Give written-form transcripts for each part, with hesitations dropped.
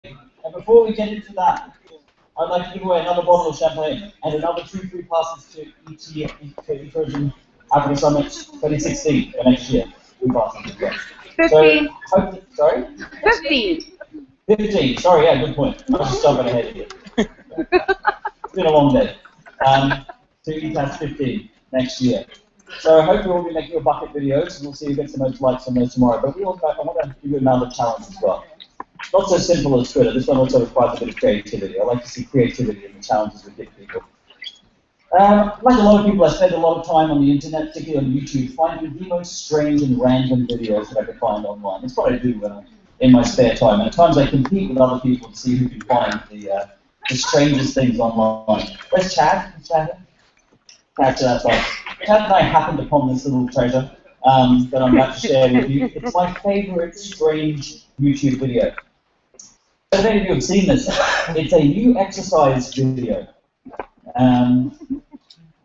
And before we get into that, I'd like to give away another bottle of champagne and another 2 free passes to Tourism Africa Summit 2016 for next year. 2 passes as well. 15. So, sorry? 15. 15. Sorry, yeah, good point. I was just jumping ahead of you. It's been a long day. So ETAS 15 next year. So hopefully we'll be making your bucket videos, and we'll see who gets the most likes on those tomorrow. But I want to give you another challenge as well. Not so simple as Twitter. This one also requires a bit of creativity. I like to see creativity in the challenges we give people. Like a lot of people, I spend a lot of time on the internet, particularly on YouTube, finding the most strange and random videos that I can find online. That's what I do when I'm in my spare time. And at times I compete with other people to see who can find the strangest things online. Where's Chad? Chad to that side. Chad and I happened upon this little treasure that I'm about to share with you. It's my favorite strange YouTube video. If any of you have seen this, it's a new exercise video.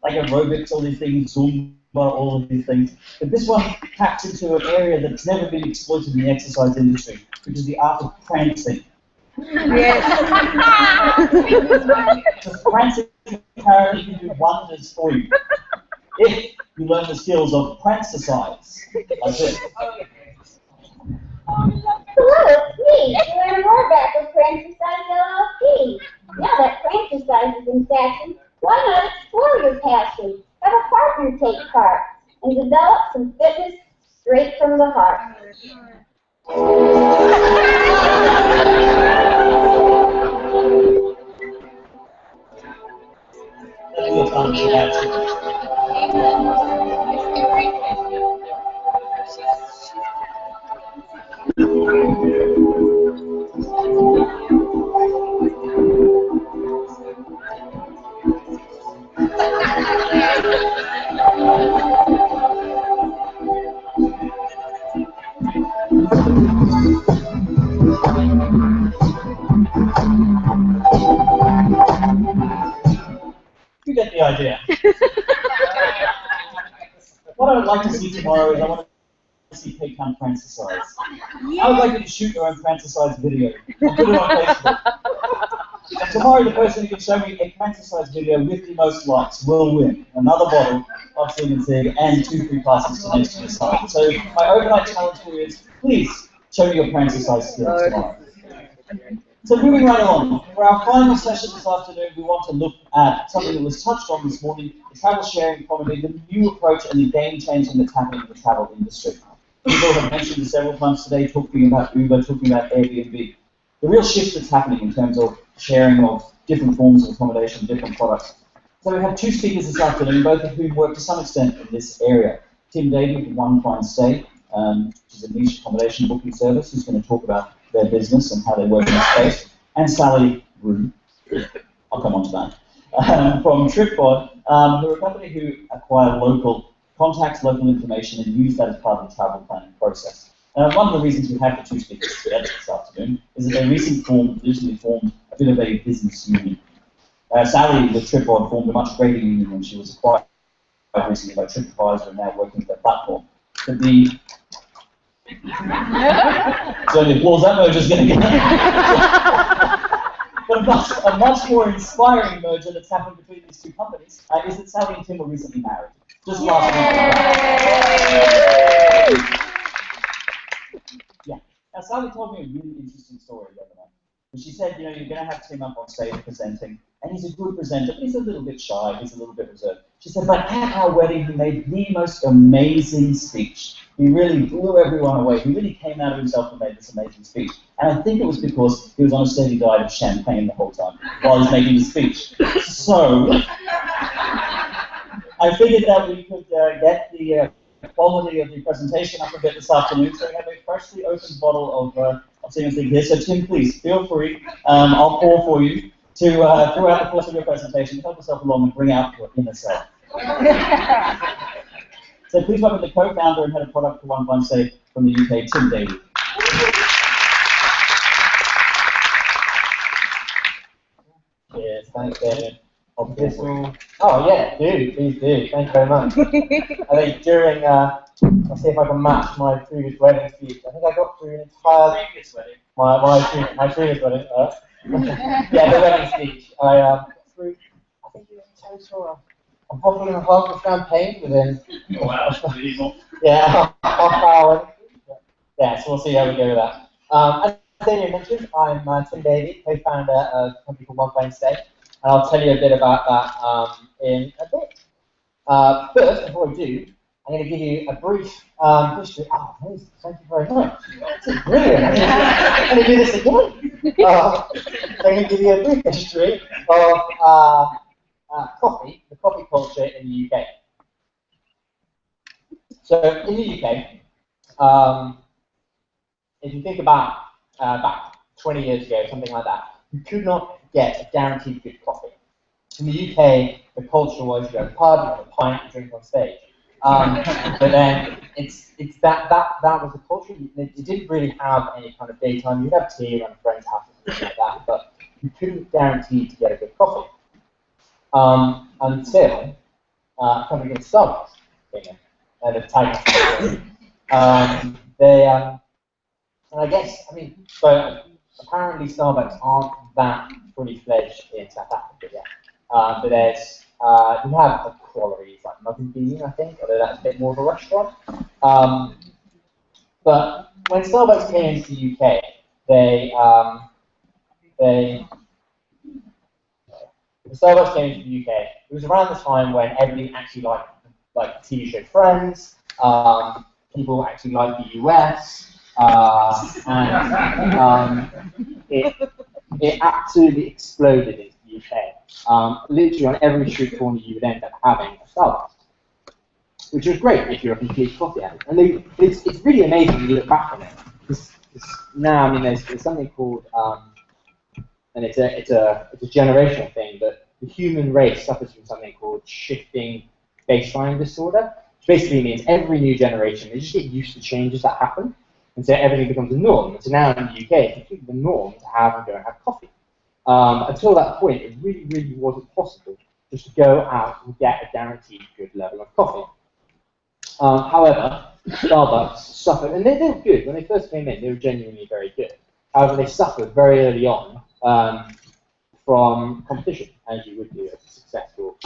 Like aerobics, all these things, Zumba, all of these things. But this one taps into an area that's never been exploited in the exercise industry, which is the art of prancing. Yes. So prancing apparently can do wonders for you if you learn the skills of Prancercise. That's it. Hello, it's me. You learn more about the Prancercise LLC. Now that Prancercise is in fashion, why not explore your passion? Have a partner take part and develop some fitness straight from the heart. You get the idea. What I would like to see tomorrow is I want to see Paycam Prancercise. I would like you to shoot your own Prancercise video and put it on Facebook. And tomorrow the person who can show me a Prancercise video with the most likes will win another bottle of Residency and 2 free passes to next year's summit. So my overnight challenge for you is, please show me your Prancercise skills tomorrow. So moving right along, for our final session this afternoon, we want to look at something that was touched on this morning, the travel sharing economy, the new approach and the game changing that's happening in the travel industry. People have mentioned this several times today, talking about Uber, talking about Airbnb. The real shift that's happening in terms of sharing of different forms of accommodation, different products. So we have 2 speakers this afternoon, both of whom work to some extent in this area. Tim Davey from One Fine Stay, which is a niche accommodation booking service, who's going to talk about their business and how they work in that space. And Sally Room, I'll come on to that, from TripAdvisor, who are a company who acquire local contacts, local information, and use that as part of the travel planning process. One of the reasons we have the 2 speakers together this afternoon is that they recently formed a bit of a business union. Sally with TripAdvisor formed a much greater union when she was acquired recently by TripAdvisor and now working with their platform. But the so the applause that merger's going to get. But a much more inspiring merger that's happened between these 2 companies is that Sally and Tim were recently married. Just last month. Yeah. Now Sally told me a really interesting story the other night. She said, you know, you're going to have Tim up on stage presenting, and he's a good presenter, but he's a little bit shy, he's a little bit reserved. She said, but at our wedding, he made the most amazing speech. He really blew everyone away. He really came out of himself and made this amazing speech. And I think it was because he was on a steady diet of champagne the whole time while he was making the speech. So, I figured that we could get the quality of the presentation up a bit this afternoon. So we have a freshly opened bottle of something here. So Tim, please, feel free. I'll pour for you to, throughout the course of your presentation, help yourself along and bring out your inner self. So please welcome the co-founder and head of product for One Fine Stay from the UK, Tim Davey. Yes, thanks, David. Oh yeah, please do. Thank you very much. I think during, I'll see if I can match my previous wedding speech. I think I got through an entire. Previous wedding. my tree is running. Yeah, the wedding speech. I think it was total a bottle and a half of champagne within. Oh, wow. Yeah, half hour. Yeah, so we'll see how we go with that. As Daniel mentioned, I'm Tim Davey, co-founder of a company called One Plane Stay, and I'll tell you a bit about that in a bit. First, before I do, I'm going to give you a brief history. Oh, amazing. Thank you very much. That's brilliant. I'm going to do this again. I'm going to give you a brief history of coffee, the coffee culture in the UK. So, in the UK, if you think about back 20 years ago, something like that, you could not get a guaranteed good coffee. In the UK, the culture was you go to the pub, you have a pint, you drink on stage. But then that was the culture. It didn't really have any kind of daytime. You'd have tea around a friend's house or something like that, but you couldn't guarantee to get a good coffee until something called Starbucks came in. The tag. And I guess, so apparently Starbucks aren't that fully fledged in South Africa yet. But there's, we have a quality, like Mug and Bean, I think, although that's a bit more of a restaurant. But when Starbucks came into the UK, when Starbucks came into the UK, it was around the time when everybody actually liked the TV show Friends, people actually liked the US, and it absolutely exploded into the UK. Literally on every street corner you would end up having a Starbucks, which was great if you're a complete coffee addict. And it's really amazing when you look back on it. Now, there's something called, and it's a generational thing, but the human race suffers from something called shifting baseline disorder, which basically means every new generation, they just get used to changes that happen. And so everything becomes a norm. And so now in the UK, it's completely the norm to have and go and have coffee. Until that point, it really, really wasn't possible just to go out and get a guaranteed good level of coffee. However, Starbucks suffered, and they were good. When they first came in, they were genuinely very good. However, they suffered very early on from competition, as you would do as a successful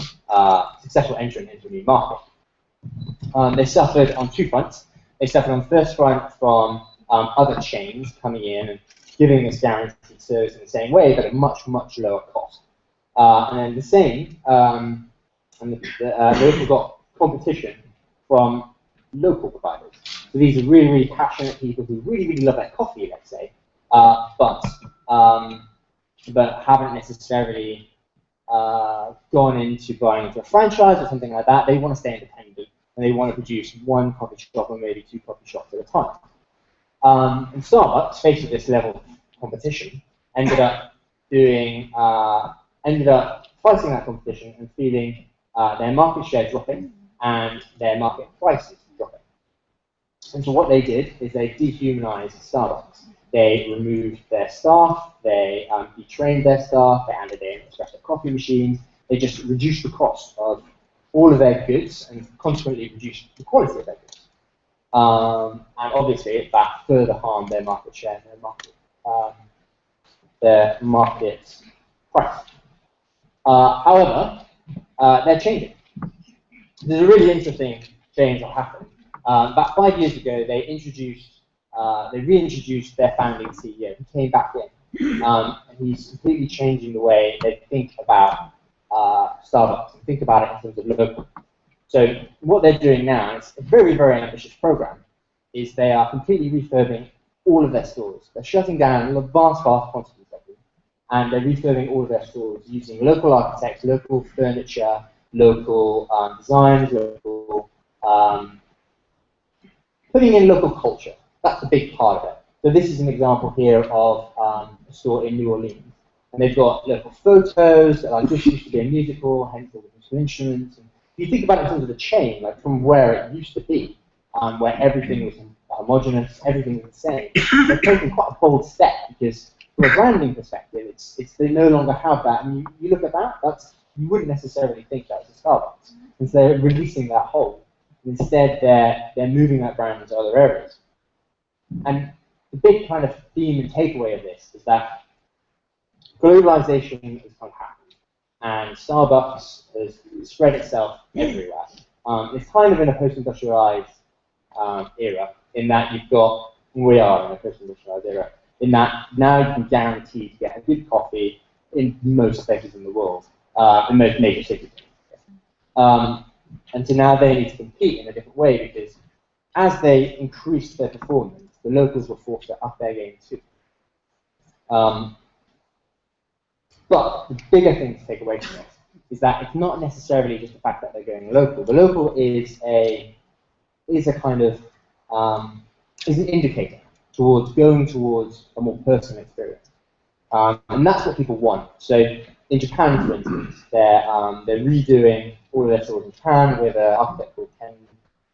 entrant into a new market. They suffered on two fronts. They suffered on the first front from other chains coming in and giving us guaranteed service in the same way, but at a much, much lower cost. And then the same, they also got competition from local providers. So these are really, really passionate people who really, really love their coffee, let's say, but haven't necessarily gone into buying into a franchise or something like that. They want to stay independent, and they want to produce one coffee shop or maybe two coffee shops at a time. And Starbucks, faced with this level of competition, ended up fighting that competition and feeling their market share dropping and their market prices dropping. And so what they did is they dehumanized Starbucks. They removed their staff, they detrained their staff, they added in espresso coffee machines, they just reduced the cost of all of their goods and consequently reduced the quality of their goods. And obviously that further harmed their market share and their market price. However, they're changing. There's a really interesting change that happened. About 5 years ago, they reintroduced their founding CEO. He came back in, and he's completely changing the way they think about Starbucks and think about it in terms of local. So what they're doing now, it's a very, very ambitious program, is they are completely refurbing all of their stores. They're shutting down vast quantities of them, and they're refurbing all of their stores using local architects, local furniture, local designs, local putting in local culture. That's a big part of it. So this is an example here of a store in New Orleans. And they've got local photos, like this used to be a musical, hence all the musical instruments. And if you think about it in terms of the chain, like from where it used to be, where everything was homogenous, everything was the same, they're taking quite a bold step because from a branding perspective, they no longer have that. And you look at that, you wouldn't necessarily think that was a Starbucks. And so they're releasing that whole. Instead, they're moving that brand into other areas. And the big kind of theme and takeaway of this is that globalization has kind of happened, and Starbucks has spread itself everywhere. It's kind of in a post-industrialized era, in that we are in a post-industrialized era, in that now you can guarantee to get a good coffee in most places in the world, in most major cities. And so now they need to compete in a different way, because as they increased their performance, the locals were forced to up their game too. But the bigger thing to take away from this is that it's not necessarily just the fact that they're going local. The local is a kind of is an indicator towards going towards a more personal experience, and that's what people want. So in Japan, for instance, they're redoing all of their stores in Japan with an architect called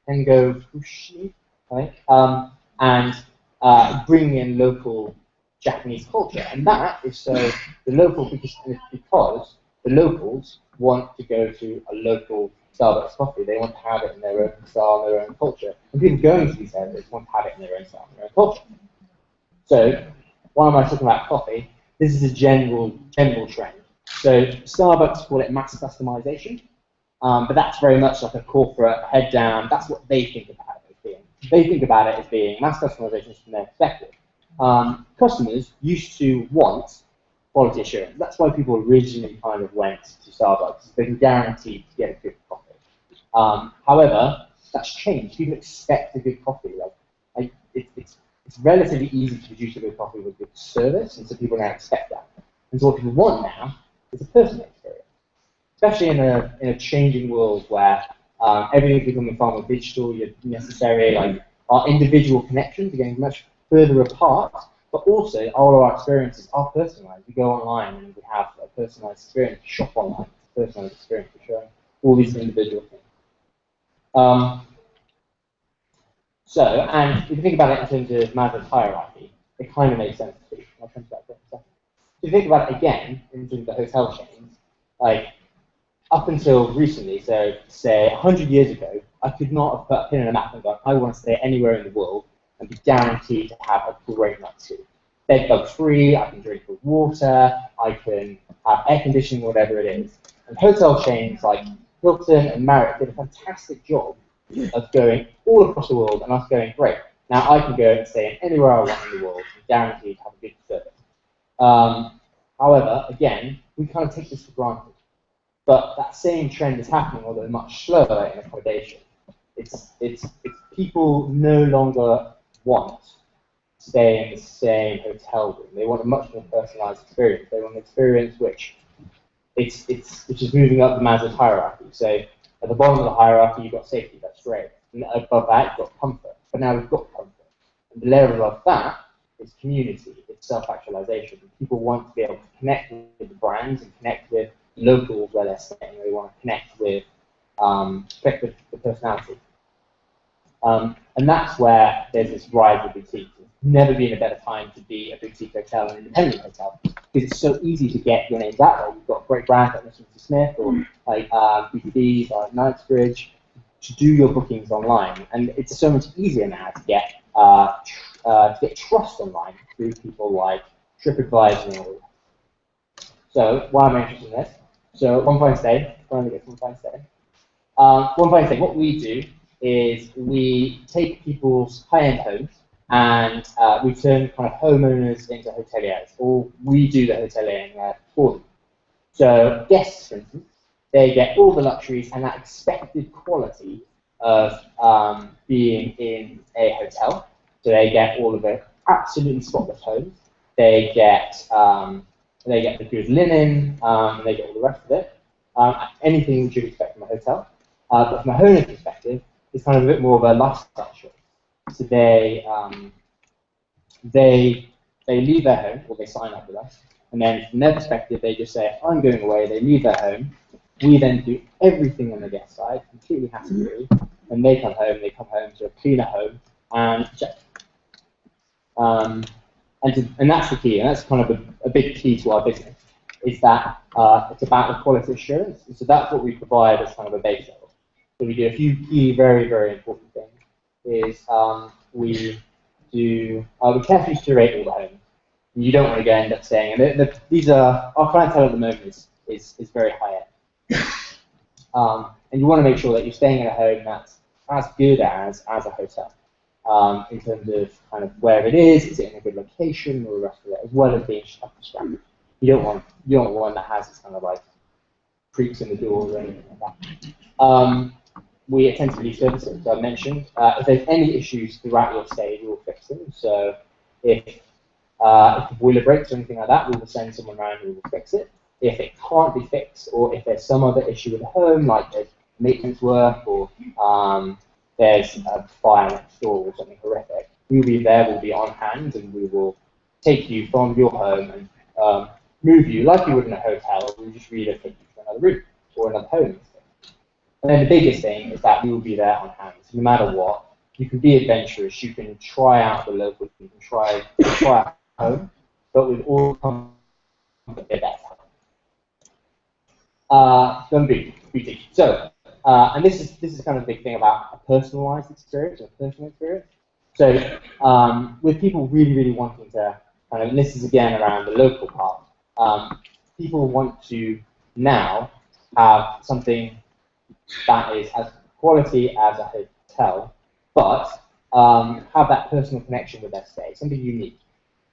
Kengo Fushi, right? And bringing in local Japanese culture, and that is so the local because the locals want to go to a local Starbucks coffee. They want to have it in their own style, their own culture. And people going to these areas want to have it in their own style, their own culture. So, why am I talking about coffee? This is a general trend. So, Starbucks call it mass customization, but that's very much like a corporate head down. That's what they think about it as being. They think about it as being mass customization from their perspective. Customers used to want quality assurance. That's why people originally kind of went to Starbucks. They can guarantee to get a good coffee. However, that's changed. People expect a good coffee. It's relatively easy to produce a good coffee with good service, and so people now expect that. And so what people want now is a personal experience, especially in a changing world where everything's becoming far more digital. You're necessarily our individual connections are getting much further apart, but also all of our experiences are personalized. We go online and we have a personalized experience. Shop online, it's a personalized experience for showing all these individual things. And if you think about it in terms of Maslow's hierarchy, it kind of makes sense too. I'll come to that in a second. If you think about it again in terms of the hotel chains, up until recently, so say 100 years ago, I could not have put a pin in a map and gone, I want to stay anywhere in the world and be guaranteed to have a great night too. Bed bug free, I can drink good water, I can have air conditioning, whatever it is. And hotel chains like Hilton and Marriott did a fantastic job of going all across the world and us going, great, now I can go and stay anywhere I want in the world and guaranteed to have a good service. However, again, we kind of take this for granted. But that same trend is happening, although much slower in accommodation. It's people no longer want to stay in the same hotel room. They want a much more personalized experience. They want an experience which is moving up the Maslow's hierarchy. So at the bottom of the hierarchy, you've got safety, that's great. And above that, you've got comfort. But now we've got comfort. And the layer above that is community, it's self-actualization. People want to be able to connect with the brands and connect with locals where they're staying. They want to connect with the personality. And that's where there's this rise of boutiques. There's never been a better time to be a boutique hotel, an independent hotel, because it's so easy to get your names out there. You've got great brands like Mr. Smith or BTBs or Knightsbridge to do your bookings online, and it's so much easier now to get trust online through people like TripAdvisor and all that. So why am I interested in this? So One Fine Stay, finally get One Fine Stay. One Fine Stay, what we do is we take people's high-end homes and we turn kind of homeowners into hoteliers, or we do the hoteliering for them. So guests, for instance, they get all the luxuries and that expected quality of being in a hotel. So they get all of the absolutely spotless homes. They get the good linen, and they get all the rest of it. Anything you should expect from a hotel. But from a homeowner's perspective, it's kind of a bit more of a lifestyle choice. So they leave their home, or they sign up with us, and then from their perspective, they just say, I'm going away, they leave their home. We then do everything on the guest side, completely hassle-free. When they come home to a cleaner home, and check. And that's the key, and that's kind of a big key to our business, is that it's about the quality assurance. And so that's what we provide as kind of a base level. So we do a few key, very, very important things. do, we carefully curate all the homes. You don't want to go end up staying, and these are, our clientele at the moment is very high end. And you want to make sure that you're staying in a home that's as good as a hotel, in terms of kind of where it is it in a good location, or the rest of it, as well as being up to scratch. You don't want one that has this kind of like creaks in the door or anything like that. We attentively service it, as I mentioned. If there's any issues throughout your stay, we will fix them. So if the boiler breaks or anything like that, we will send someone around who will fix it. If it can't be fixed, or if there's some other issue with the home, like there's maintenance work, or there's a fire next door or something horrific, we'll be there, we'll be on hand, and we will take you from your home and move you, like you would in a hotel. We'll just relocate you to another room or another home. And then the biggest thing is that we will be there on hand. So no matter what, you can be adventurous, you can try out the local, you can try out home, but with all comfort, that's going to be beauty. So, and this is kind of the big thing about a personalized experience, or personal experience. So, with people really wanting to kind of, and this is again around the local part, people want to now have something that is as quality as a hotel, but have that personal connection with their stay, something unique.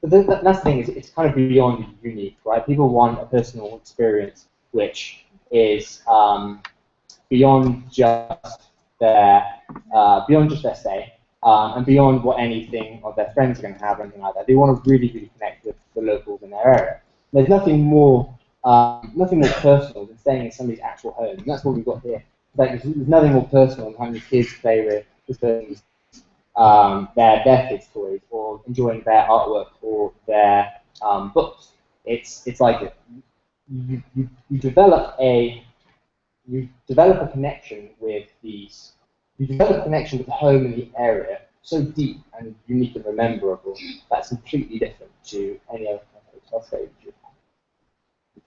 But that's the thing, is it's kind of beyond unique, right? People want a personal experience which is beyond just their stay, and beyond what anything of their friends are going to have or anything like that. They want to really connect with the locals in their area. There's nothing more personal than staying in somebody's actual home, and that's what we've got here. Like, there's nothing more personal than having your kids play with this person's their kids' toys, or enjoying their artwork or their books. It's like you develop a connection with these. You develop a connection with the home and the area so deep and unique and memorable that's completely different to any other hotel stay you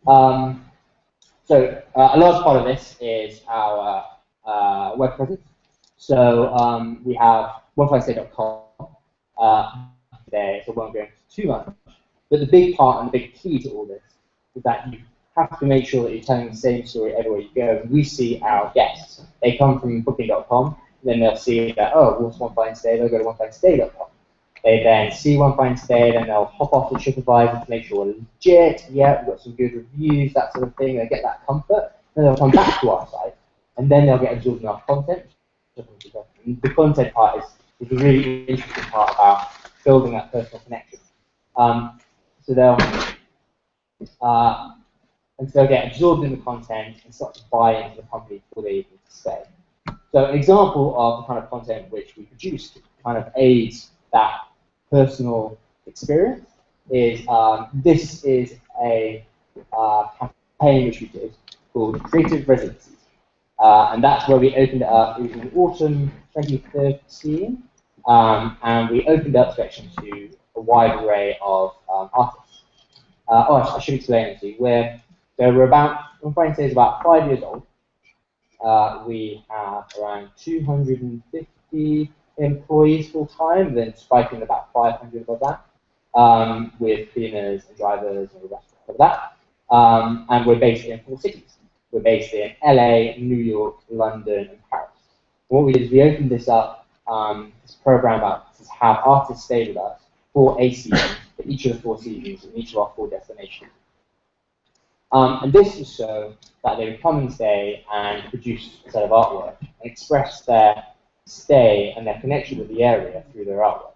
have. So a large part of this is our web presence. So we have onefindstay.com today, so I won't go into too much. But the big part and the big key to all this is that you have to make sure that you're telling the same story everywhere you go. We see our guests. They come from booking.com, then they'll see that, oh, what's One Fine Stay? They'll go to onefindstay.com. They then see One Fine Stay, then they'll hop off the TripAdvisor to make sure we're legit, yeah, we've got some good reviews, that sort of thing. They get that comfort, then they'll come back to our site, and then they'll get absorbed in our content. And the content part is the really interesting part about building that personal connection. So they'll get absorbed in the content and start to buy into the company before they even stay. So an example of the kind of content which we produce to kind of aids that personal experience is this is a campaign which we did called Creative Residency. And that's where we opened it up. It was in autumn 2013, and we opened up section to a wide array of artists. I should explain it to you. One Fine Stay is about 5 years old. We have around 250 employees full time, then spiking about 500 above that, with cleaners and drivers and the rest of that. And we're based in 4 cities. We're based in LA, New York, London, and Paris. And what we did is we opened this up, this program up, to have artists stay with us for a season, for each of the 4 seasons, in each of our 4 destinations. And this is so that they would come and stay and produce a set of artwork and express their stay and their connection with the area through their artwork.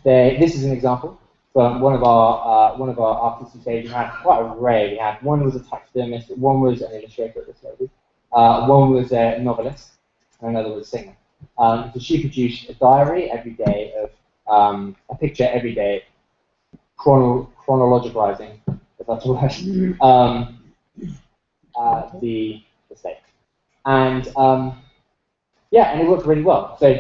This is an example from one of our artists who stayed. We had quite an array. We had one was a taxidermist, one was an illustrator at this lady, one was a novelist, and another was a singer. So she produced a diary every day of a picture every day, chronologicalizing, if that's a word, the stay. And yeah, and it worked really well. So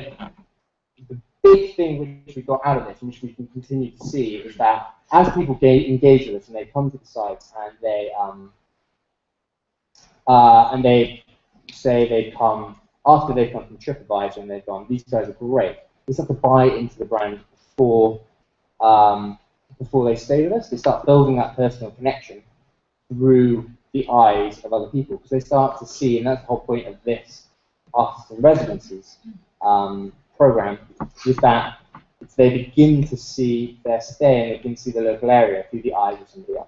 the big thing which we got out of this, and which we can continue to see, is that as people engage with us and they come to the site and they say they come after they've come from TripAdvisor and they've gone, these guys are great, they start to buy into the brand before they stay with us. They start building that personal connection through the eyes of other people, because they start to see, and that's the whole point of this Artists in Residencies program, is that they begin to see their stay and they begin to see the local area through the eyes of somebody else.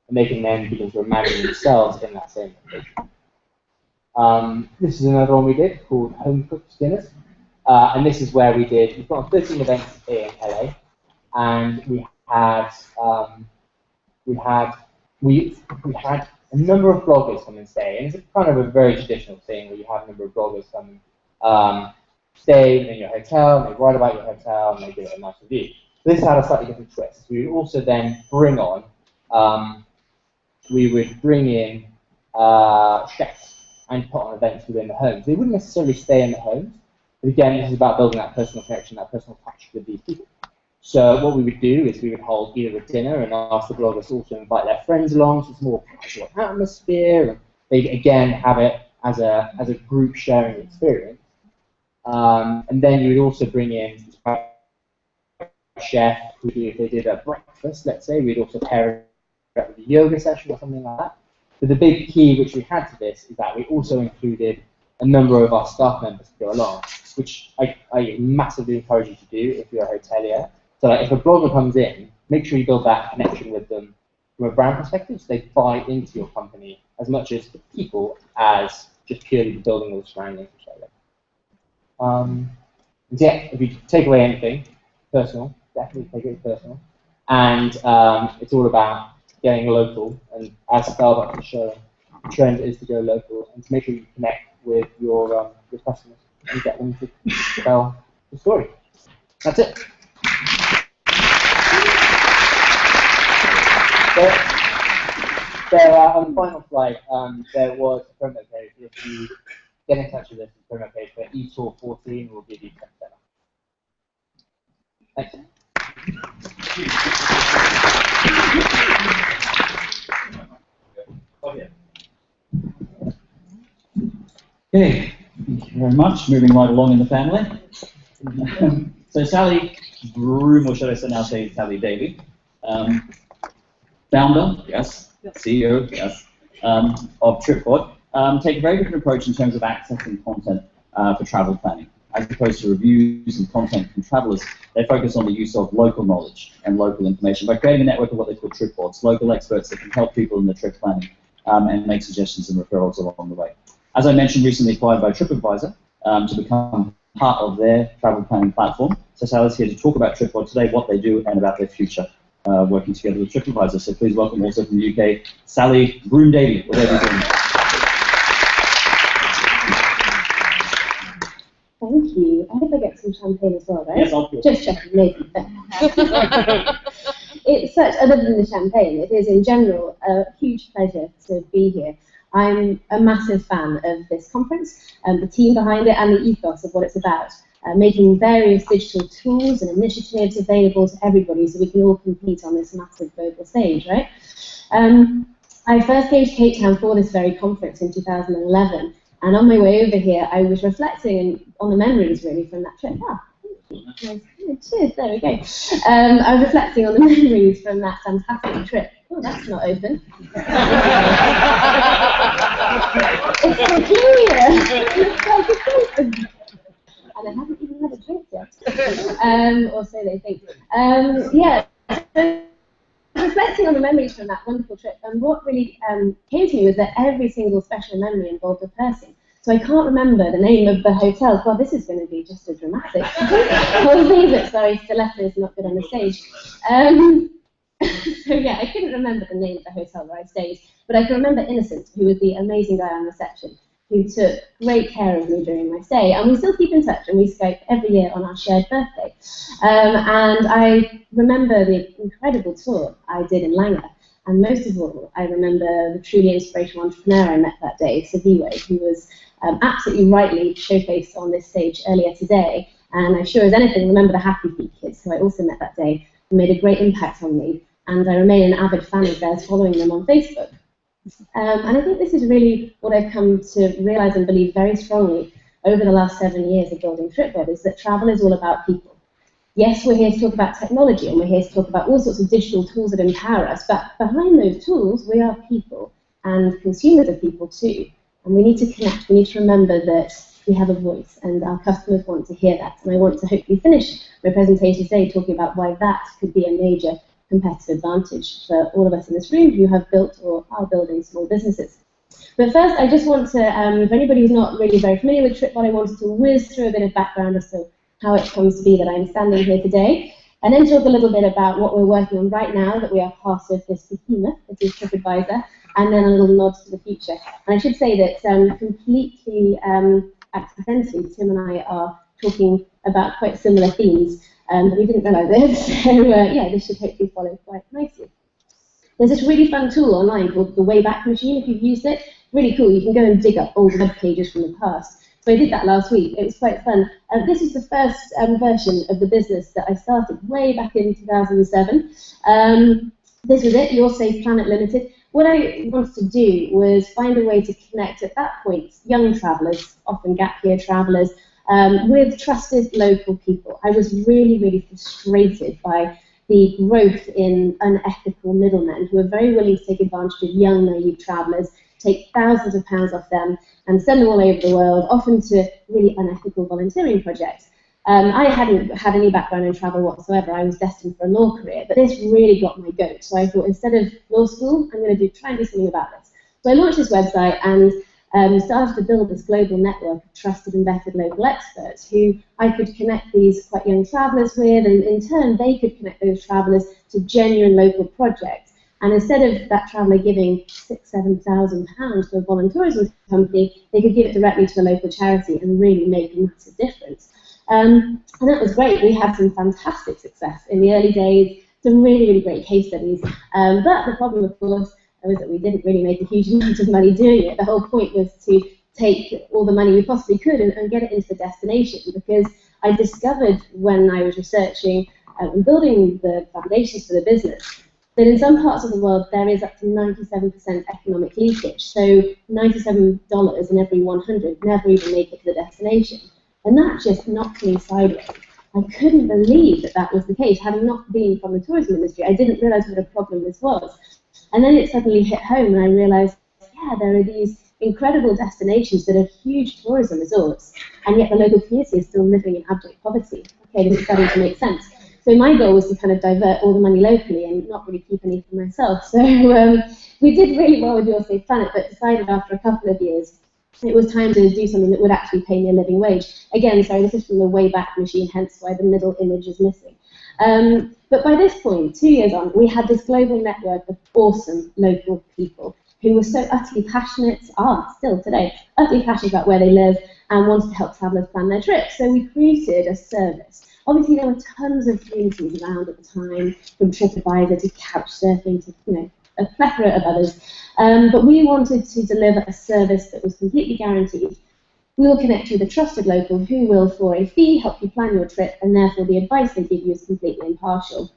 And they can then begin to imagine themselves in that same location. This is another one we did called Home Cooked Dinners. And this is where we've got 13 events in LA, and we had a number of bloggers come and stay. And it's kind of a very traditional thing where you have a number of bloggers come stay in your hotel, and they write about your hotel, and they give it a nice review. This had a slightly different twist. We would also then bring on, chefs and put on events within the homes. They wouldn't necessarily stay in the homes, but again, this is about building that personal connection, that personal touch with these people. So what we would do is we would hold either a dinner and ask the bloggers to also invite their friends along, so it's more casual atmosphere, and they again have it as a group sharing experience. And then you would also bring in a chef who, if they did a breakfast, let's say, we'd also pair it up with a yoga session or something like that. But the big key which we had to this is that we also included a number of our staff members to go along, which I massively encourage you to do if you're a hotelier. So like, if a blogger comes in, make sure you build that connection with them from a brand perspective, so they buy into your company as much as the people as just purely the building or the surroundings. And yeah, if you take away anything personal, definitely take it personal. And it's all about getting local, and as Starbucks is showing, the trend is to go local and to make sure you connect with your customers and get them to tell the story. That's it. So on the final slide, there was a promo code. If you get in touch with us, the promo code for eTour14 will give you 10% off. Thanks. Okay, thank you very much. Moving right along in the family. So Sally Broom, or should I now say Sally Davey, founder, yes, CEO, yes, of Tripboard, take a very different approach in terms of accessing content for travel planning. As opposed to reviews and content from travelers, they focus on the use of local knowledge and local information by creating a network of what they call trip boards, local experts that can help people in the trip planning and make suggestions and referrals along the way. As I mentioned, recently acquired by TripAdvisor to become part of their travel planning platform. So Sally's here to talk about Tripboard today, what they do, and about their future working together with TripAdvisor. So please welcome also from the UK, Sally Broom-Davey, whatever you're doing. Thank you. I hope I get some champagne as well, right? Yes, I'll do it. Just checking, maybe. It's such, other than the champagne, it is in general a huge pleasure to be here. I'm a massive fan of this conference, the team behind it, and the ethos of what it's about, making various digital tools and initiatives available to everybody so we can all compete on this massive global stage, right? I first came to Cape Town for this very conference in 2011. And on my way over here, I was reflecting on the memories, really, from that trip. Ah, thank you. Nice. Cheers, there we go. I was reflecting on the memories from that fantastic trip. Oh, that's not open. It's so clear. It's like it's open. And I haven't even had a drink yet. Or so they think. Yeah. Reflecting on the memories from that wonderful trip, and what really came to me was that every single special memory involved a person. So I can't remember the name of the hotel. Well, this is going to be just as dramatic. I'll leave it. Sorry, stiletto is not good on the stage. So yeah, I couldn't remember the name of the hotel where I stayed, but I can remember Innocent, who was the amazing guy on reception, who took great care of me during my stay, and we still keep in touch, and we Skype every year on our shared birthday. And I remember the incredible tour I did in Langer, and most of all, I remember the truly inspirational entrepreneur I met that day, Saviwe, who was absolutely rightly showcased on this stage earlier today, and I sure as anything remember the Happy Feet kids, who I also met that day, and made a great impact on me, and I remain an avid fan of theirs, following them on Facebook. And I think this is really what I've come to realise and believe very strongly over the last 7 years of building TripAdvisor is that travel is all about people. Yes, we're here to talk about technology, and we're here to talk about all sorts of digital tools that empower us, but behind those tools, we are people, and consumers are people too. And we need to connect, we need to remember that we have a voice, and our customers want to hear that. And I want to hopefully finish my presentation today talking about why that could be a major competitive advantage for all of us in this room who have built or are building small businesses. But first, I just want to, for anybody who's not really very familiar with TripAdvisor, I wanted to whiz through a bit of background as to how it comes to be that I'm standing here today, and then talk a little bit about what we're working on right now, that we are part of this behemoth, that is TripAdvisor, and then a little nod to the future. And I should say that completely accidentally, Tim and I are talking about quite similar themes, but we didn't realise it, so yeah, this should hopefully follow quite nicely. There's this really fun tool online called the Wayback Machine, if you've used it. Really cool, you can go and dig up old web pages from the past. So I did that last week. It was quite fun. This is the first version of the business that I started way back in 2007. This was it, Your Safe Planet Limited. What I wanted to do was find a way to connect, at that point, young travellers, often gap year travellers, with trusted local people. I was really, really frustrated by the growth in unethical middlemen who are very willing to take advantage of young, naive travellers, take thousands of pounds off them, and send them all over the world, often to really unethical volunteering projects. I hadn't had any background in travel whatsoever. I was destined for a law career, but this really got my goat. So I thought, instead of law school, I'm going to try and do something about this. So I launched this website and started to build this global network of trusted and vetted local experts who I could connect these quite young travellers with, and in turn, they could connect those travellers to genuine local projects. And instead of that traveller giving £6,000–7,000 to a volunteerism company, they could give it directly to a local charity and really make a massive difference. And that was great. We had some fantastic success in the early days, some really, really great case studies. But the problem, of course, was that we didn't really make a huge amount of money doing it. The whole point was to take all the money we possibly could and get it into the destination, because I discovered when I was researching and building the foundations for the business that in some parts of the world there is up to 97% economic leakage. So $97 in every 100 never even make it to the destination. And that just knocked me sideways. I couldn't believe that that was the case. Having not been from the tourism industry, I didn't realise what a problem this was. And then it suddenly hit home, and I realised, yeah, there are these incredible destinations that are huge tourism resorts, and yet the local community is still living in abject poverty. Okay, this is starting to make sense. So my goal was to kind of divert all the money locally and not really keep any for myself. So we did really well with Your Safe Planet, but decided after a couple of years it was time to do something that would actually pay me a living wage. Again, sorry, this is from the Wayback Machine, hence why the middle image is missing. But by this point, 2 years on, we had this global network of awesome local people who were so utterly passionate, still today, utterly passionate about where they live and wanted to help travellers plan their trips. So we created a service. Obviously, there were tons of communities around at the time, from TripAdvisor to Couchsurfing to a plethora of others. But we wanted to deliver a service that was completely guaranteed. We will connect you with a trusted local who will, for a fee, help you plan your trip, and therefore the advice they give you is completely impartial.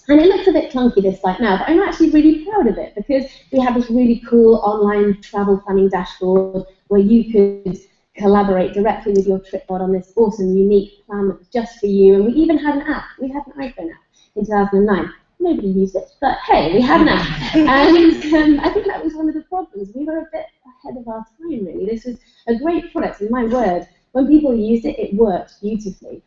And it looks a bit clunky, this site now, but I'm actually really proud of it, because we have this really cool online travel planning dashboard where you could collaborate directly with your trip board on this awesome, unique plan that was just for you. And we even had an app. We had an iPhone app in 2009. Nobody used it, but hey, we had an app. And I think that was one of the problems. We were a bit ahead of our time, really. This was a great product, and my word, when people used it, it worked beautifully.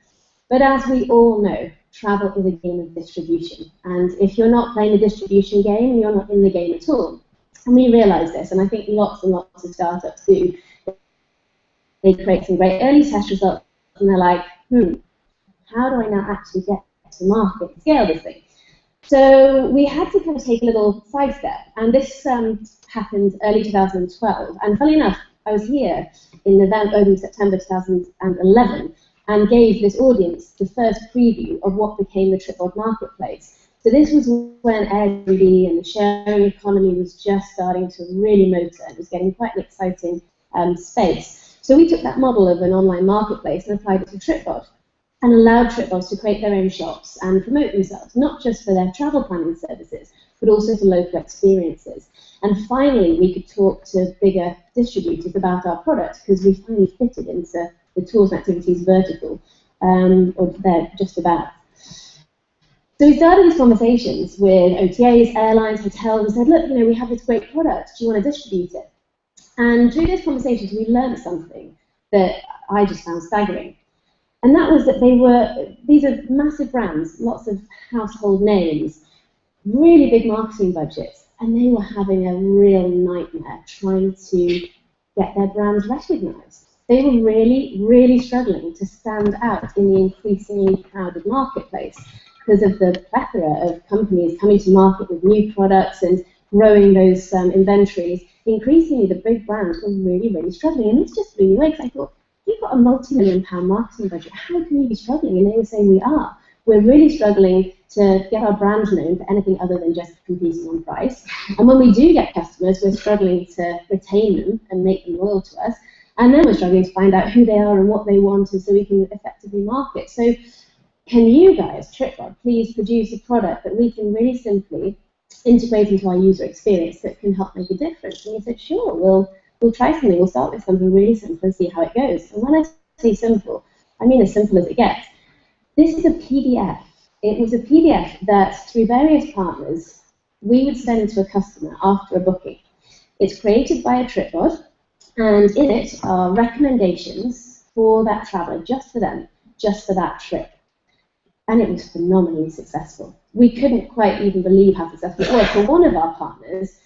But as we all know, travel is a game of distribution. And if you're not playing the distribution game, you're not in the game at all. And we realised this, and I think lots and lots of startups do. They create some great early test results, and they're like, how do I now actually get to market and scale this thing? So we had to kind of take a little sidestep, and this happened early 2012. And funny enough, I was here in September 2011 and gave this audience the first preview of what became the TripAdvisor marketplace. So this was when Airbnb and the sharing economy was just starting to really motor. It was getting quite an exciting space. So we took that model of an online marketplace and applied it to TripAdvisor, and allowed TripAdvisor to create their own shops and promote themselves, not just for their travel planning services, but also for local experiences. And finally, we could talk to bigger distributors about our product, because we finally fitted into the tours and activities vertical, or there, just about. So we started these conversations with OTAs, airlines, hotels, and said, look, we have this great product, do you want to distribute it? And through those conversations, we learned something that I just found staggering. And that was that these are massive brands, lots of household names, really big marketing budgets, and they were having a real nightmare trying to get their brands recognized. They were really, really struggling to stand out in the increasingly crowded marketplace because of the plethora of companies coming to market with new products and growing those inventories. Increasingly, the big brands were really, really struggling, and this just blew me away because I thought, you've got a multi-million-pound marketing budget, how can you be struggling? And they were saying, we are. We're really struggling to get our brand known for anything other than just competing on price. And when we do get customers, we're struggling to retain them and make them loyal to us. And then we're struggling to find out who they are and what they want, and so we can effectively market. So can you guys, TripAdvisor, please produce a product that we can really simply integrate into our user experience that can help make a difference? And we said, sure, we'll try something. We'll start with something really simple and see how it goes. And when I say simple, I mean as simple as it gets. This is a PDF. It was a PDF that, through various partners, we would send to a customer after a booking. It's created by a TripAdvisor, and in it are recommendations for that traveller, just for them, just for that trip. And it was phenomenally successful. We couldn't quite even believe how successful it was. For one of our partners,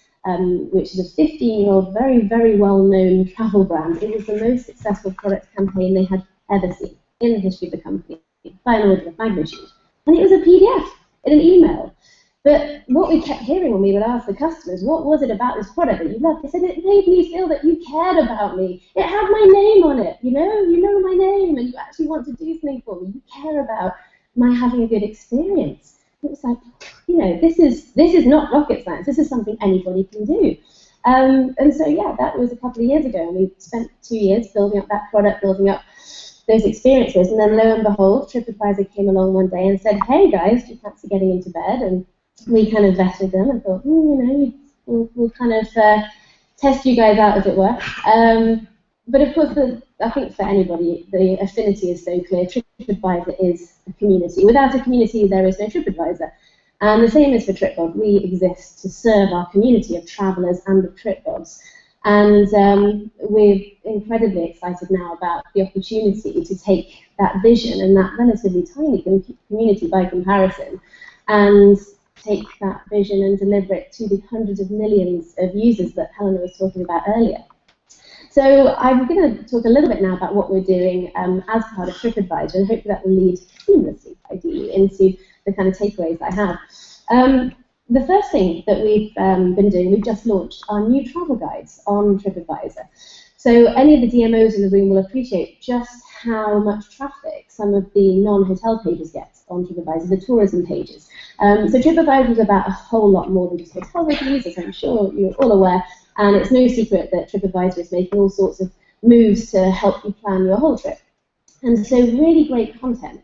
which is a 15-year-old, very, very well-known travel brand, it was the most successful product campaign they had ever seen in the history of the company, by an order of magnitude. And it was a PDF in an email. But what we kept hearing when we would ask the customers, what was it about this product that you loved? They said, it made me feel that you cared about me. It had my name on it, you know my name, and you actually want to do something for me. You care about my having a good experience. It was like, this is not rocket science. This is something anybody can do. And so, yeah, that was a couple of years ago, and we spent 2 years building up that product, building up those experiences, and then lo and behold, TripAdvisor came along one day and said, hey guys, do you fancy getting into bed? And we kind of vetted them and thought, we'll kind of test you guys out, as it were. But of course, I think for anybody, the affinity is so clear. TripAdvisor is a community. Without a community, there is no TripAdvisor. And the same is for TripAdvisor. We exist to serve our community of travellers and of TripAdvisors. And we're incredibly excited now about the opportunity to take that vision and that relatively tiny community by comparison and take that vision and deliver it to the hundreds of millions of users that Helena was talking about earlier. So I'm going to talk a little bit now about what we're doing as part of TripAdvisor, and hopefully that will lead seamlessly, ideally, into the kind of takeaways I have. The first thing that we've been doing, we've just launched our new travel guides on TripAdvisor. So any of the DMOs in the room will appreciate just how much traffic some of the non-hotel pages get on TripAdvisor, the tourism pages. So TripAdvisor is about a whole lot more than just hotel reviews, as I'm sure you're all aware, and it's no secret that TripAdvisor is making all sorts of moves to help you plan your whole trip. And so really great content,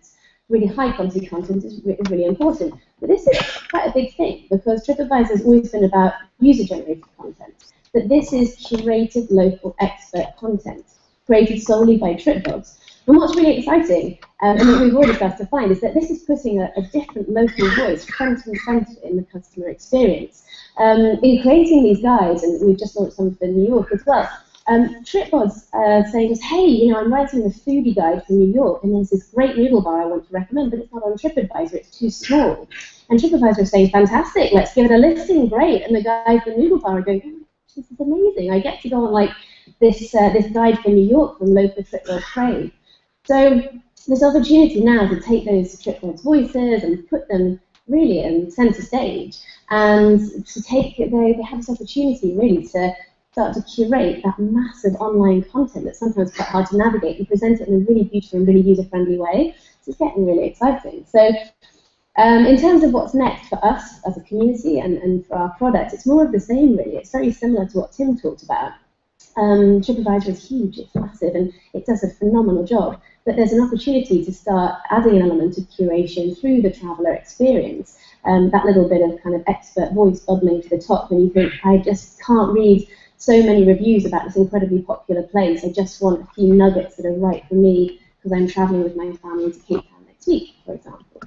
really high-quality content is really important. But this is quite a big thing, because TripAdvisor has always been about user-generated content. But this is curated local expert content, created solely by TripAdvisor. And what's really exciting, and what we've already started to find, is that this is putting a different local voice front and centre in the customer experience. In creating these guides, and we've just launched some for New York as well, TripAdvisor saying us, hey, I'm writing a foodie guide for New York, and there's this great noodle bar I want to recommend, but it's not on TripAdvisor, it's too small. And TripAdvisor is saying, fantastic, let's give it a listing, great. And the guys at the noodle bar are going, oh, this is amazing, I get to go on like this guide for New York from local TripAdvisor trade. So this opportunity now to take those TripAdvisor voices and put them really in centre stage, and to take they have this opportunity really to start to curate that massive online content that's sometimes quite hard to navigate and present it in a really beautiful and really user-friendly way. So it's getting really exciting. So in terms of what's next for us as a community and for our product, it's more of the same really. It's very similar to what Tim talked about. TripAdvisor is huge, it's massive, and it does a phenomenal job. But there's an opportunity to start adding an element of curation through the traveller experience. That little bit of kind of expert voice bubbling to the top when you think, I just can't read so many reviews about this incredibly popular place. I just want a few nuggets that are right for me because I'm traveling with my family to Cape Town next week, for example.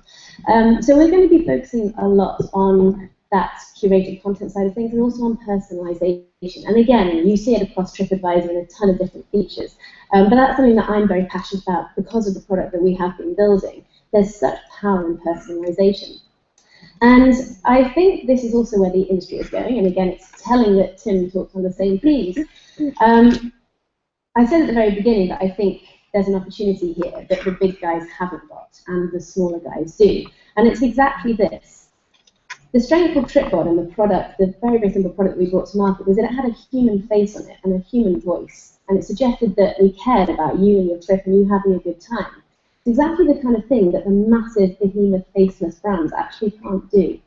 So we're going to be focusing a lot on that curated content side of things and also on personalization. And again, you see it across TripAdvisor in a ton of different features. But that's something that I'm very passionate about because of the product that we have been building. There's such power in personalization. And I think this is also where the industry is going. And again, it's telling that Tim talked on the same themes. I said at the very beginning that I think there's an opportunity here that the big guys haven't got and the smaller guys do. And it's exactly this. The strength of Tripod and the product, the very, very simple product we brought to market, was that it had a human face on it and a human voice. And it suggested that we cared about you and your trip and you having a good time. It's exactly the kind of thing that the massive behemoth faceless brands actually can't do.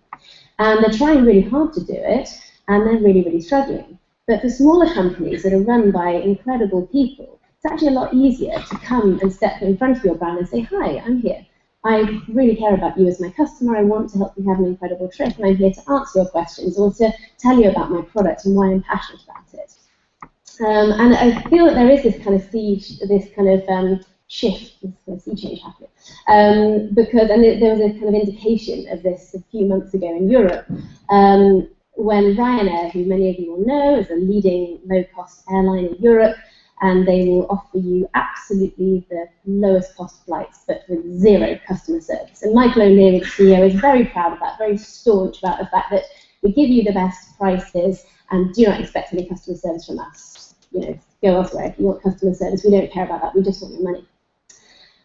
And they're trying really hard to do it, and they're really, really struggling. But for smaller companies that are run by incredible people, it's actually a lot easier to come and step in front of your brand and say, hi, I'm here. I really care about you as my customer. I want to help you have an incredible trip, and I'm here to answer your questions or to tell you about my product and why I'm passionate about it. And I feel that there is this kind of shift, this kind of sea change happening, because there was a kind of indication of this a few months ago in Europe, when Ryanair, who many of you will know, is a leading low-cost airline in Europe, and they will offer you absolutely the lowest cost flights, but with zero customer service. And Michael O'Leary, the CEO, is very proud of that, very staunch about the fact that we give you the best prices and do not expect any customer service from us. You know, go elsewhere if you want customer service. We don't care about that. We just want your money.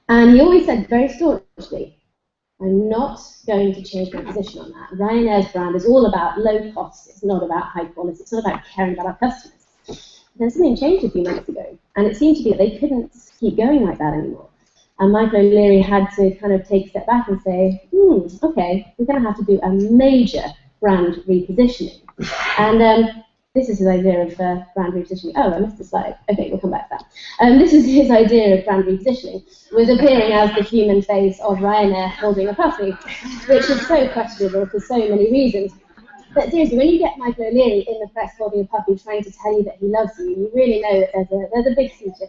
And he always said very staunchly, I'm not going to change my position on that. Ryanair's brand is all about low cost. It's not about high quality. It's not about caring about our customers. Then something changed a few months ago, and it seemed to be that they couldn't keep going like that anymore. And Michael O'Leary had to kind of take a step back and say, okay, we're going to have to do a major brand repositioning. And this is his idea of brand repositioning. Oh, I missed the slide. Okay, we'll come back to that. This is his idea of brand repositioning, was appearing as the human face of Ryanair holding a puppy, which is so questionable for so many reasons. But seriously, when you get Michael O'Leary in the press holding a puppy trying to tell you that he loves you, you really know that there's a big future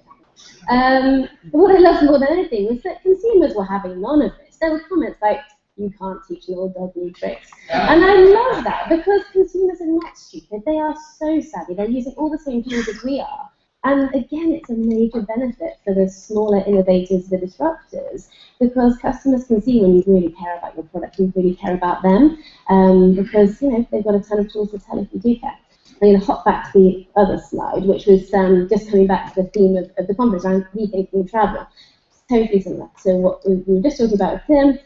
coming. What I loved more than anything was that consumers were having none of this. There were comments like, you can't teach an old dog new tricks. And I love that because consumers are not stupid. They are so savvy. They're using all the same tools as we are. And again, it's a major benefit for the smaller innovators, the disruptors, because customers can see when you really care about your product, you really care about them, because they've got a ton of tools to tell if you do care. I'm going to hop back to the other slide, which was just coming back to the theme of the conference around rethinking travel. Totally similar to what we were just talking about with Tim.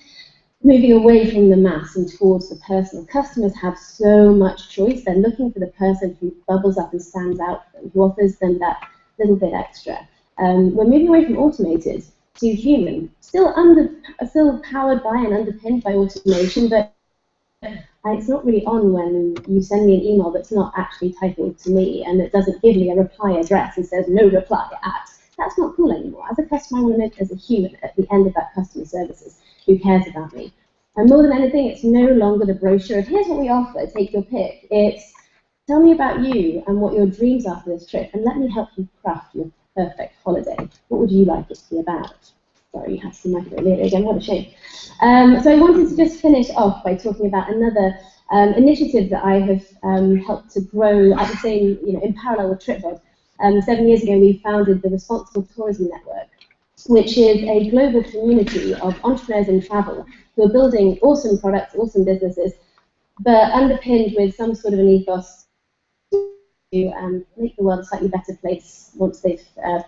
Moving away from the mass and towards the personal. Customers have so much choice. They're looking for the person who bubbles up and stands out for them, who offers them that little bit extra. We're moving away from automated to human, still powered by and underpinned by automation, but it's not really on when you send me an email that's not actually titled to me and it doesn't give me a reply address and says no reply at. That's not cool anymore. As a customer, I want to know there's a human at the end of that customer services who cares about me. And more than anything, it's no longer the brochure of here's what we offer, take your pick. It's tell me about you and what your dreams are for this trip, and let me help you craft your perfect holiday. What would you like it to be about? Sorry, you have to see Michael O'Leary again, what a shame. So I wanted to just finish off by talking about another initiative that I have helped to grow at the same, in parallel with TripAdvisor. 7 years ago, we founded the Responsible Tourism Network, which is a global community of entrepreneurs in travel who are building awesome products, awesome businesses, but underpinned with some sort of an ethos to make the world a slightly better place once they've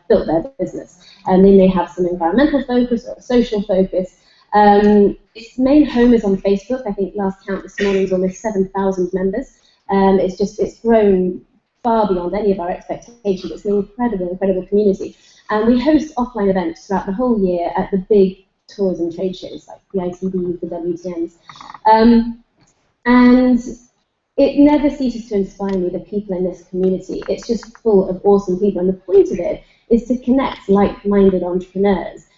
built their business. And they may have some environmental focus or a social focus. Its main home is on Facebook. I think last count this morning was almost 7,000 members. It's grown far beyond any of our expectations. It's an incredible, incredible community. And we host offline events throughout the whole year at the big tourism trade shows like the ITBs, the WTNs. And it never ceases to inspire me, the people in this community. It's just full of awesome people. And the point of it is to connect like-minded entrepreneurs,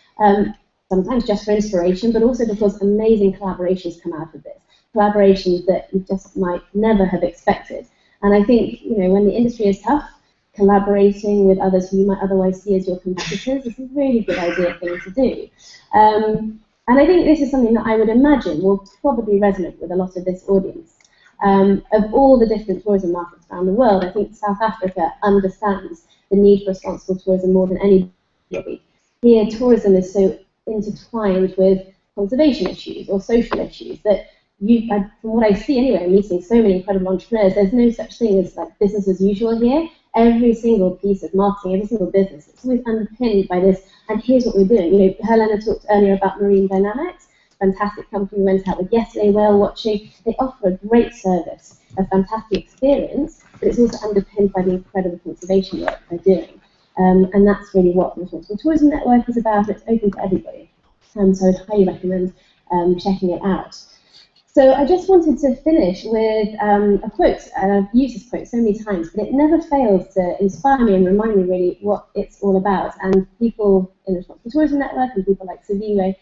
sometimes just for inspiration, but also because amazing collaborations come out of this, collaborations that you just might never have expected. And I think, when the industry is tough, collaborating with others who you might otherwise see as your competitors is a really good thing to do. And I think this is something that I would imagine will probably resonate with a lot of this audience. Of all the different tourism markets around the world, I think South Africa understands the need for responsible tourism more than anybody. Here, tourism is so intertwined with conservation issues or social issues that from what I see anyway, meeting so many incredible entrepreneurs, there's no such thing as like business as usual here. Every single piece of marketing, every single business, it's always underpinned by this, and here's what we're doing. Helena talked earlier about Marine Dynamics, fantastic company we went out with yesterday, whale watching. They offer a great service, a fantastic experience, but it's also underpinned by the incredible conservation work they're doing. And that's really what the Responsible Tourism Network is about. It's open to everybody. So I'd highly recommend checking it out. So I just wanted to finish with a quote, and I've used this quote so many times, but it never fails to inspire me and remind me really what it's all about. And people in the Responsible Tourism Network and people like Saviwe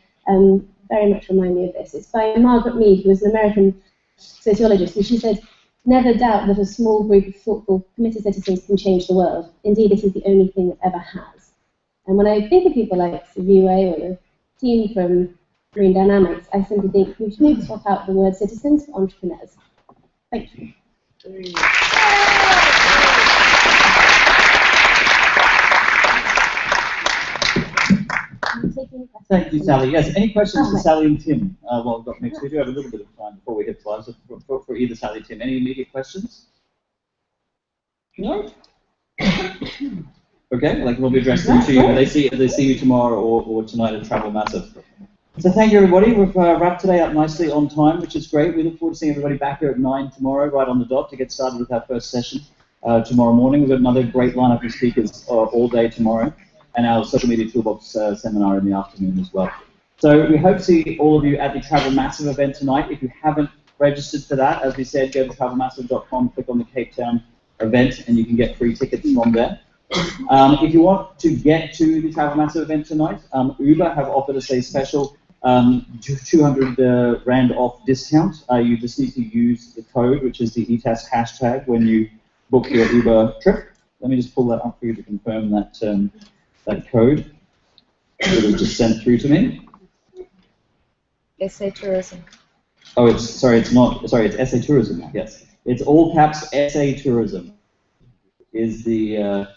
very much remind me of this. It's by Margaret Mead, who was an American sociologist, and she said, "Never doubt that a small group of thoughtful, committed citizens can change the world. Indeed, this is the only thing that ever has." And when I think of people like Saviwe or the team from Marine Dynamics, I simply think we should maybe swap out the word citizens for entrepreneurs. Thank you. Thank you, Sally. Yes, any questions for Sally and Tim? Well, we've got next. We do have a little bit of time before we hit slides. So for either Sally and Tim, any immediate questions? No? Okay, we'll be addressing them to you. If they see you tomorrow or tonight at Travel Massive. So thank you, everybody. We've wrapped today up nicely on time, which is great. We look forward to seeing everybody back here at 9 tomorrow, right on the dot, to get started with our first session tomorrow morning. We've got another great lineup of speakers all day tomorrow, and our Social Media Toolbox seminar in the afternoon as well. So we hope to see all of you at the Travel Massive event tonight. If you haven't registered for that, as we said, go to travelmassive.com, click on the Cape Town event, and you can get free tickets from there. If you want to get to the Travel Massive event tonight, Uber have offered us a special 200 Rand off discount. You just need to use the code, which is the ETAS hashtag, when you book your Uber trip. Let me just pull that up for you to confirm that that code that was just sent through to me. SA Tourism. Oh, it's not. Sorry, it's SA Tourism. Yes, it's all caps SA Tourism is the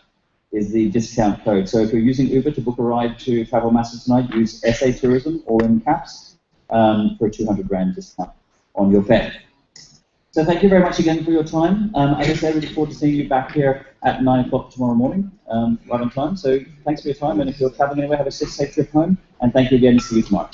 discount code. So if you're using Uber to book a ride to Travel Massive tonight, use SA Tourism, all in caps, for a 200 Rand discount on your fare. So thank you very much again for your time. As I said, we look forward to seeing you back here at 9 o'clock tomorrow morning, right on time. So thanks for your time, and if you're traveling anywhere, have a safe trip home, and thank you again. See you tomorrow.